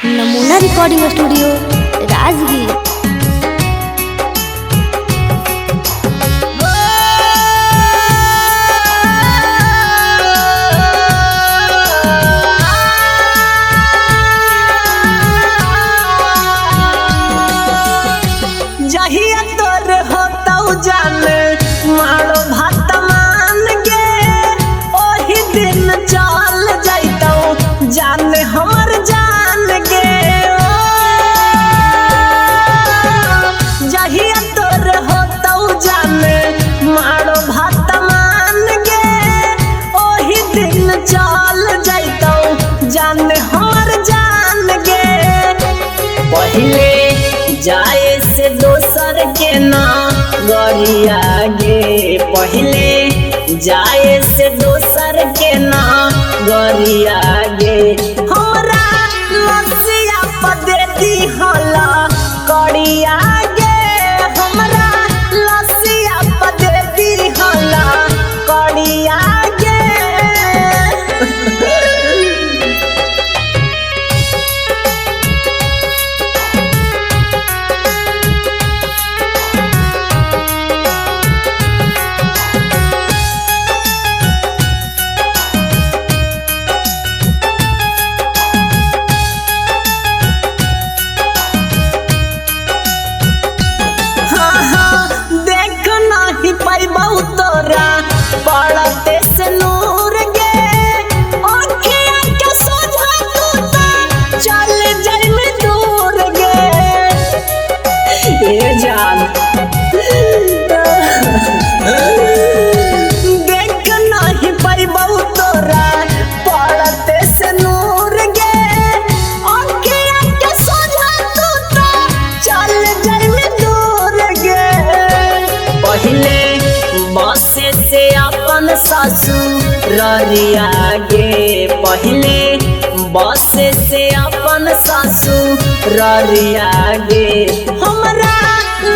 नमूना recording studio Rajgir. जहिया तोर होतौ जाने मारो भात मान गे, ओही दिन चल जाइतौ जाने हमर जान गे। जहिया तोर होतौ जाने मारो भात मान गे, ओही दिन चल जाइतौ जाने हमर जान गे। पहिले जाए से दोसर के ना गरिया गे, पहिले जाए से दोसर के ना गरिया गे। हमरा लसिया पदे दी हला करिया गे, हमरा लसिया पदे दी हला करिया गे। तोरा पड़ते से नूर गे, आँखिया के सोझा तू तो चल जाई में दूर गे। ए जान देख नहीं पाइबौ तोरा पड़ते से नूर गे, आँखिया के सोझा तू तो चल जाई में दूर गे। पहिले बसे से अपन ससुररिया गे, पहिले बसे से अपन ससुररिया गे। हमरा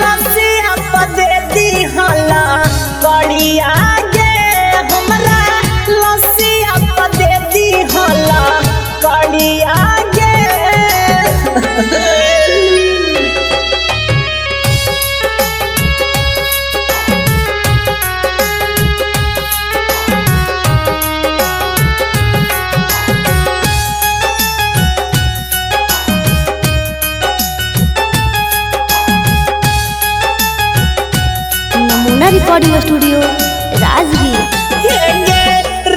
लसिया पदे दी हला करिया गे, हमरा लसिया पदे दी हला करिया गे। नमूना रिकॉर्डिंग स्टूडियो राजगीर।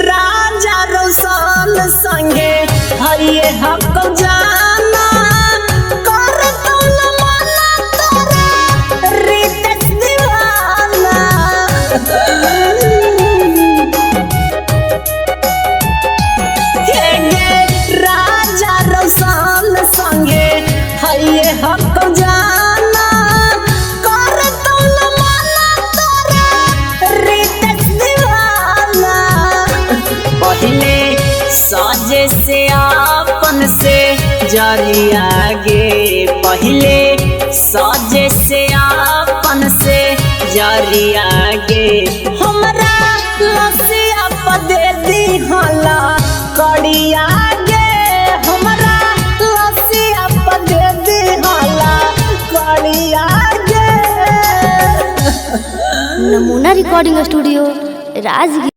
राजा रोशन संगे हरिये हक जाना, करतौ न माना तोरा रितेश दीवाना। राजा रोशन संगे हरिये हक जाना, करतौ न माना तोरा रितेश दीवाना। पहिले साजे से आपन से जरिया गे, पहिले साजे से आपन से जरिया गे। हमरा लसिया पदे दी हला करिया गे, हमरा लसिया पदे दी हला करिया गे। नमूना रिकॉर्डिंग स्टूडियो राजगीर।